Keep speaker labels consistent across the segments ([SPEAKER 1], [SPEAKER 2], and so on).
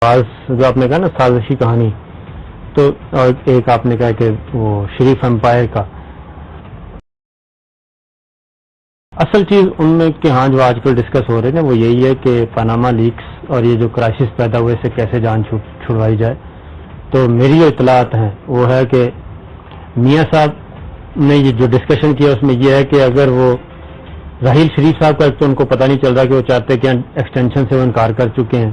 [SPEAKER 1] جو آپ نے کہا نا سازشی کہانی، تو اور ایک آپ نے کہا کہ وہ شریف امپائر کا اصل چیز ان میں کہ ہاں جو آج کل ڈسکس ہو رہے ہیں وہ یہی ہے کہ پاناما لیکس اور یہ جو کرائسس پیدا ہوئے سے کیسے جان چھڑوائی جائے۔ تو میری جو اطلاعات ہیں وہ ہے کہ میاں صاحب نے یہ جو ڈسکشن کیا اس میں یہ ہے کہ اگر وہ راحیل شریف صاحب کا تو ان کو پتہ نہیں چل رہا کہ وہ چاہتے کہ ایکسٹینشن سے وہ انکار کر چکے ہیں۔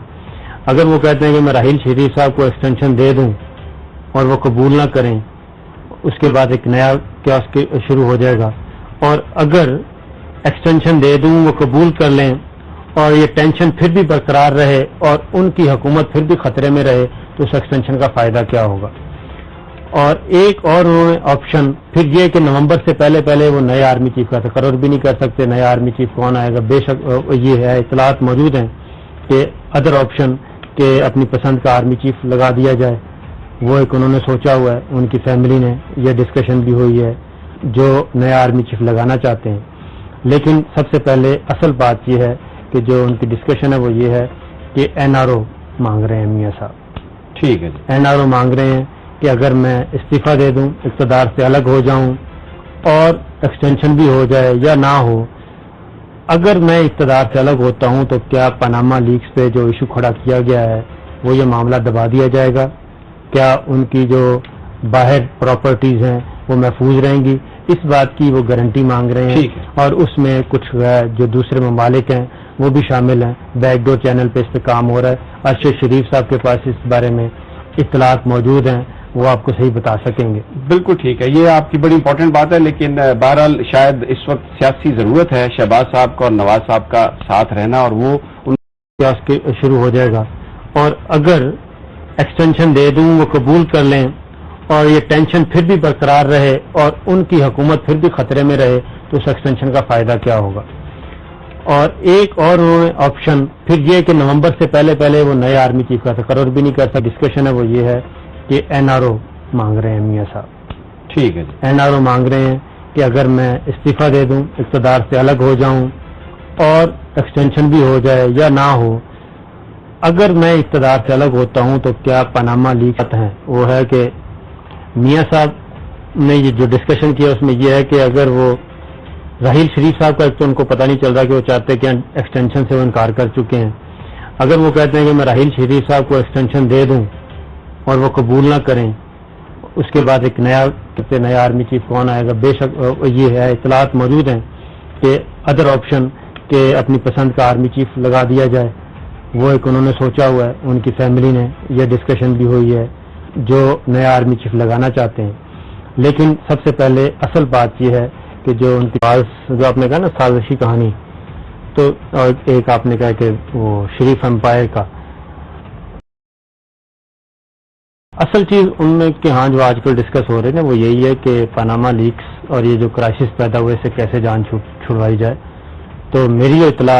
[SPEAKER 1] اگر وہ کہتے ہیں کہ میں راحیل شریف صاحب کو ایکسٹینشن دے دوں اور وہ قبول نہ کریں، اس کے بعد ایک نیا کیاس شروع ہو جائے گا، اور اگر ایکسٹینشن دے دوں وہ قبول کر لیں اور یہ ٹینشن پھر بھی برقرار رہے اور ان کی حکومت پھر بھی خطرے میں رہے تو اس ایکسٹینشن کا فائدہ کیا ہوگا۔ اور ایک اور انہوں نے آپشن پھر یہ کہ نومبر سے پہلے وہ نئے آرمی چیف کا تقرر بھی نہیں کر سکتے، نیا آرمی چیف کون آئے گا۔ بے شک یہ ہے، اطلاعات موجود ہیں کہ ادر آپشن کہ اپنی پسند کا آرمی چیف لگا دیا جائے، وہ ایک انہوں نے سوچا ہوا ہے، ان کی فیملی نے یہ ڈسکشن بھی ہوئی ہے جو نیا آرمی چیف لگانا چاہتے ہیں۔ لیکن سب سے پہلے اصل بات یہ ہے کہ جو ان کی ڈسکشن ہے وہ یہ ہے کہ این آر او مانگ رہے ہیں میاں صاحب۔
[SPEAKER 2] ٹھیک ہے،
[SPEAKER 1] این آر او مانگ رہے ہیں کہ اگر میں استعفیٰ دے دوں، اقتدار سے الگ ہو جاؤں اور ایکسٹینشن بھی ہو جائے یا نہ ہو، اگر میں اقتدار سے الگ ہوتا ہوں تو کیا پاناما لیکس پہ جو ایشو کھڑا کیا گیا ہے وہ یہ معاملہ دبا دیا جائے گا؟ کیا ان کی جو باہر پراپرٹیز ہیں وہ محفوظ رہیں گی؟ اس بات کی وہ گارنٹی مانگ رہے ہیں، اور اس میں کچھ جو دوسرے ممالک ہیں وہ بھی شامل ہیں۔ بیک ڈور چینل پہ اس پہ کام ہو رہا ہے، ارشد شریف صاحب کے پاس اس بارے میں اطلاعات موجود ہیں، وہ آپ کو صحیح بتا سکیں گے۔
[SPEAKER 2] بالکل ٹھیک ہے، یہ آپ کی بڑی امپورٹنٹ بات ہے، لیکن بہرحال شاید اس وقت سیاسی ضرورت ہے شہباز صاحب کا اور نواز صاحب کا ساتھ رہنا، اور وہ
[SPEAKER 1] شروع ہو جائے گا، اور اگر ایکسٹینشن دے دوں وہ قبول کر لیں اور یہ ٹینشن پھر بھی برقرار رہے اور ان کی حکومت پھر بھی خطرے میں رہے تو اس ایکسٹینشن کا فائدہ کیا ہوگا۔ اور ایک اور انہوں نے آپشن پھر یہ کہ نومبر سے پہلے وہ نئے آرمی چیف کا تقرر بھی نہیں کر سکتا۔ ڈسکشن ہے وہ یہ ہے کہ این آر او مانگ رہے ہیں میاں صاحب۔
[SPEAKER 2] ٹھیک ہے،
[SPEAKER 1] این آر او مانگ رہے ہیں کہ اگر میں استعفیٰ دے دوں، اقتدار سے الگ ہو جاؤں اور ایکسٹینشن بھی ہو جائے یا نہ ہو، اگر میں اقتدار سے الگ ہوتا ہوں تو کیا پاناما لیکس ہیں وہ ہے کہ میاں صاحب نے یہ جو ڈسکشن کیا اس میں یہ ہے کہ اگر وہ راحیل شریف صاحب کا تو ان کو پتہ نہیں چل رہا کہ وہ چاہتے کہ ایکسٹینشن سے وہ انکار کر چکے ہیں۔ اگر وہ کہتے ہیں کہ میں راحیل شریف صاحب کو ایکسٹینشن دے دوں اور وہ قبول نہ کریں، اس کے بعد ایک نیا آرمی چیف کون آئے گا۔ بے شک یہ ہے، اطلاعات موجود ہیں کہ ادر آپشن کہ اپنی پسند کا آرمی چیف لگا دیا جائے، وہ ایک انہوں نے سوچا ہوا ہے، ان کی فیملی نے یہ ڈسکشن بھی ہوئی ہے جو نیا آرمی چیف لگانا چاہتے ہیں۔ لیکن سب سے پہلے اصل بات یہ ہے کہ جو ان کی جو آپ نے کہا نا سازشی کہانی، تو اور ایک آپ نے کہا کہ وہ شریف امپائر کا اصل چیز ان میں کہ ہاں جو آج کل ڈسکس ہو رہے ہیں وہ یہی ہے کہ پاناما لیکس اور یہ جو کرائسس پیدا ہوئے سے کیسے جان چھڑوائی جائے۔ تو میری جو اطلاع